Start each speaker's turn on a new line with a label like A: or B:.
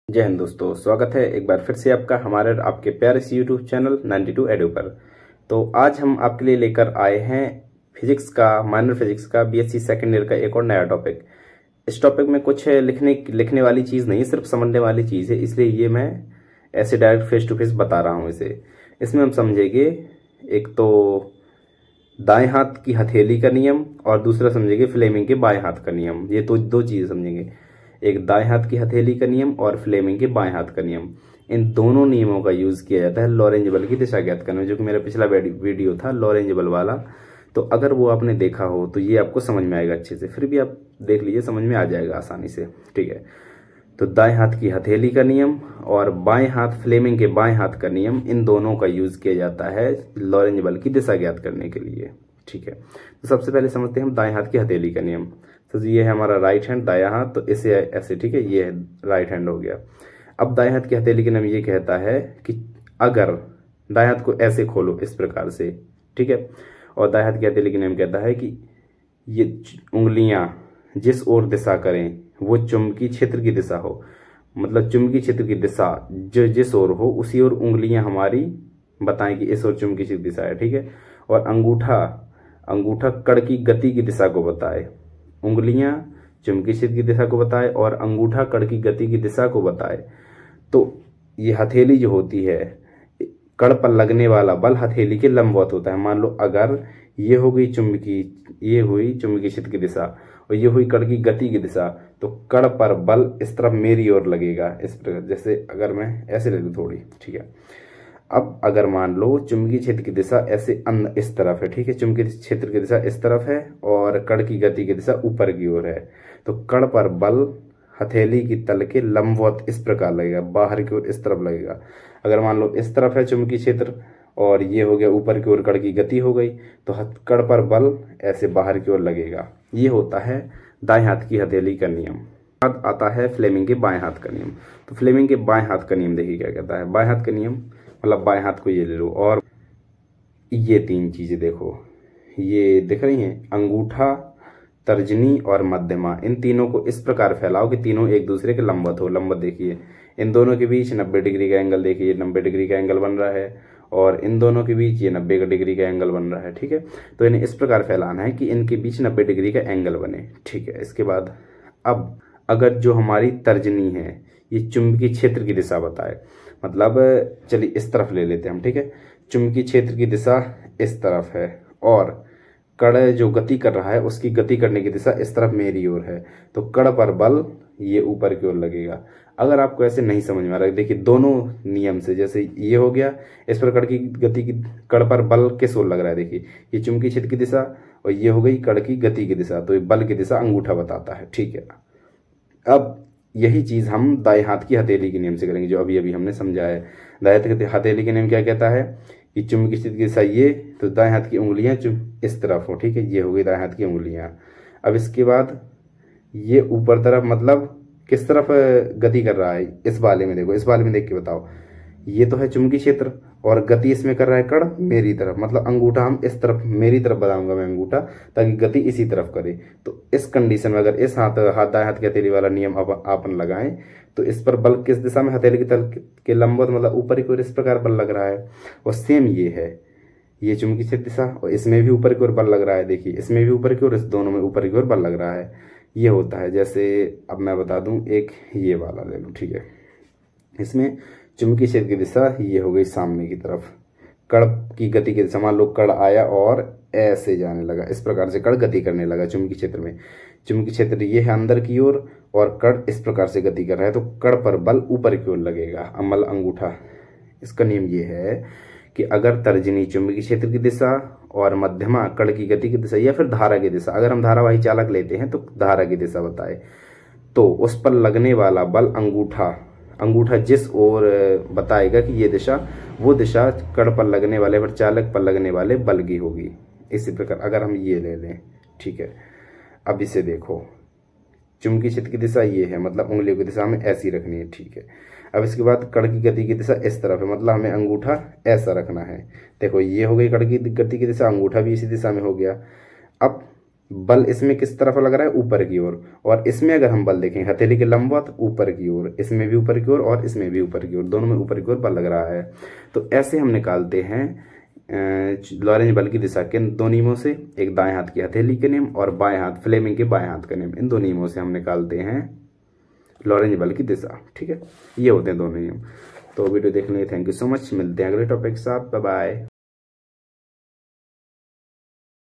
A: जय हिंद दोस्तों, स्वागत है एक बार फिर से आपका हमारे और आपके प्यारे से यूट्यूब चैनल 92 एडू पर। तो आज हम आपके लिए लेकर आए हैं फिजिक्स का, माइनर फिजिक्स का बीएससी सेकेंड ईयर का एक और नया टॉपिक। इस टॉपिक में कुछ लिखने वाली चीज़ नहीं, सिर्फ समझने वाली चीज़ है, इसलिए ये मैं ऐसे डायरेक्ट फेस टू फेस बता रहा हूँ इसे। इसमें हम समझेंगे एक तो दाएं हाथ की हथेली का नियम और दूसरा समझेंगे फ्लेमिंग के बाएं हाथ का नियम। ये तो दो चीज़ें समझेंगे, एक दाएं हाथ की हथेली का नियम और फ्लेमिंग के बाएं हाथ का नियम। इन दोनों नियमों का यूज किया जाता है लॉरेंज बल की दिशा ज्ञात करने में, जो कि मेरा पिछला वीडियो था लॉरेंज बल वाला। तो अगर वो आपने देखा हो तो ये आपको समझ में आएगा अच्छे से, फिर भी आप देख लीजिए, समझ में आ जाएगा आसानी से। ठीक है, तो दाएं हाथ की हथेली का नियम और बाएं हाथ फ्लेमिंग के बाएं हाथ का नियम, इन दोनों का यूज किया जाता है लॉरेंज बल की दिशा ज्ञात करने के लिए। ठीक है, तो सबसे पहले समझते हैं हम दाएं हाथ की हथेली का नियम। तो ये है हमारा राइट हैंड, दायां हाथ, तो इसे ऐसे, ठीक है, ये है राइट हैंड हो गया। अब दाएं हाथ की हथेली का नियम ये कहता है कि अगर दाएं हाथ को ऐसे खोलो इस प्रकार से, ठीक है, और दाएं हाथ की हथेली का नियम कहता है कि ये उंगलियां जिस ओर दिशा करें वो चुंबकीय क्षेत्र की दिशा हो, मतलब चुंबकीय क्षेत्र की दिशा जो जिस ओर हो उसी ओर उंगलियां हमारी बताएं कि इस ओर चुंबकीय क्षेत्र की दिशा है। ठीक है, और अंगूठा कण की गति की दिशा को बताए, उंगलियां चुंबकीय क्षेत्र की दिशा को बताए और अंगूठा कण की गति की दिशा को बताए। तो ये हथेली जो होती है, कण पर लगने वाला बल हथेली के लंबवत होता है। मान लो अगर ये हुई चुंबकीय क्षेत्र की दिशा और ये हुई कण की गति की दिशा, तो कण पर बल इस तरफ मेरी ओर लगेगा, इस प्रकार। जैसे अगर मैं ऐसे ले लूं थोड़ी, ठीक है। अब अगर मान लो चुंबकीय क्षेत्र की दिशा ऐसे इस तरफ है, ठीक है, चुंबकीय क्षेत्र की दिशा इस तरफ है और कण की गति की दिशा ऊपर की ओर है, तो कण पर बल हथेली की तल के लंबवत इस प्रकार लगेगा, बाहर की ओर इस तरफ लगेगा। अगर मान लो इस तरफ है चुंबकीय क्षेत्र और ये हो गया ऊपर की ओर कण की गति हो गई, तो कण पर बल ऐसे बाहर की ओर लगेगा। ये होता है दाएं हाथ की हथेली का नियम। बाद आता है फ्लेमिंग के बाएं हाथ का नियम। तो फ्लेमिंग के बाएं हाथ का नियम देखिए क्या कहता है। बाएं हाथ का नियम मतलब बाएं हाथ को ये ले लो और ये तीन चीजें देखो, ये दिख रही हैं, अंगूठा, तर्जनी और मध्यमा, इन तीनों को इस प्रकार फैलाओ कि तीनों एक दूसरे के लंबवत हो। लंबवत देखिए, इन दोनों के बीच 90 डिग्री का एंगल, देखिए 90 डिग्री का एंगल बन रहा है और इन दोनों के बीच ये 90 डिग्री का एंगल बन रहा है। ठीक है, तो इन्हें इस प्रकार फैलाना है कि इनके बीच 90 डिग्री का एंगल बने। ठीक है, इसके बाद अब अगर जो हमारी तर्जनी है ये चुंबकीय क्षेत्र की दिशा बताए, मतलब चलिए इस तरफ ले लेते हैं हम, ठीक है, चुंबकीय क्षेत्र की दिशा इस तरफ है और कण जो गति कर रहा है उसकी गति करने की दिशा इस तरफ मेरी ओर है, तो कण पर बल ये ऊपर की ओर लगेगा। अगर आपको ऐसे नहीं समझ में आ रहा है, देखिए दोनों नियम से, जैसे ये हो गया इस पर कण की गति की, कण पर बल किस ओर लग रहा है, देखिए ये चुंबकीय क्षेत्र की दिशा और ये हो गई कण की गति की दिशा, तो ये बल की दिशा अंगूठा बताता है। ठीक है, अब यही चीज हम दाएं हाथ की हथेली के नियम से करेंगे, जो अभी अभी हमने समझा है। दाएं हाथ की हथेली के नियम क्या कहता है कि चुंबकीय क्षेत्र की दिशा ये, तो दाएं हाथ की उंगलियां इस तरफ हो, ठीक है, ये हो गई दाएं हाथ की उंगलियां। अब इसके बाद ये ऊपर तरफ, मतलब किस तरफ गति कर रहा है, इस वाले में देखो, इस वाले में देख के बताओ, ये तो है चुंबकीय क्षेत्र और गति इसमें कर रहा है कण मेरी तरफ, मतलब अंगूठा हम इस तरफ, मेरी तरफ बताऊंगा मैं अंगूठा, ताकि गति इसी तरफ करे। तो इस कंडीशन में अगर इस दाएं हाथ की हथेली वाला नियम अब आपन लगाएं, तो इस पर बल किस दिशा में, हथेली की तल के लंबवत, मतलब ऊपर की ओर इस प्रकार बल लग रहा है। और सेम ये है, ये चुंबकीय क्षेत्र दिशा और इसमें भी ऊपर की ओर बल लग रहा है, देखिए इसमें भी ऊपर की ओर, इस दोनों में ऊपर की ओर बल लग रहा है। ये होता है, जैसे अब मैं बता दूं, एक ये वाला ले लूं, ठीक है, इसमें चुंबकीय क्षेत्र की दिशा ये हो गई सामने की तरफ, कण की गति की दिशा, मान लो कण आया और ऐसे जाने लगा, इस प्रकार से कण गति करने लगा चुंबकीय क्षेत्र में। चुंबकीय क्षेत्र ये है अंदर की ओर और कण इस प्रकार से गति कर रहा है, तो कण पर बल ऊपर की ओर लगेगा, अमल अंगूठा। इसका नियम ये है कि अगर तर्जनी चुंबकीय क्षेत्र की दिशा और मध्यमा कण की गति की दिशा या फिर धारा की दिशा, अगर हम धारावाही चालक लेते हैं तो धारा की दिशा बताए, तो उस पर लगने वाला बल अंगूठा जिस ओर बताएगा कि ये दिशा, वो दिशा कण पर लगने वाले, पर चालक पर लगने वाले बल की होगी। इसी प्रकार अगर हम ये ले लें, ठीक है, अब इसे देखो, चुंबकीय क्षेत्र की दिशा ये है, मतलब उंगलियों की दिशा हमें ऐसी रखनी है। ठीक है, अब इसके बाद कण की गति की दिशा इस तरफ है, मतलब हमें अंगूठा ऐसा रखना है। देखो ये हो गई कण की गति की दिशा, अंगूठा भी इसी दिशा में हो गया। अब बल इसमें किस तरफ लग रहा है, ऊपर की ओर। और इसमें अगर हम बल देखें हथेली के लंबवत ऊपर की ओर, इसमें भी ऊपर की ओर और इसमें भी ऊपर की ओर, दोनों में ऊपर की ओर बल लग रहा है। तो ऐसे हम निकालते हैं लॉरेंज बल की दिशा के दो नियमों से, एक दाएं हाथ की हथेली के नियम और बाएं हाथ फ्लेमिंग के बाएं हाथ का नियम। इन दो नियमों से हम निकालते हैं लॉरेंज बल की दिशा। ठीक है, ये होते हैं दोनों नियम। तो वीडियो देखने के लिए थैंक यू सो मच। मिलते हैं अगले टॉपिक के साथ। Bye bye.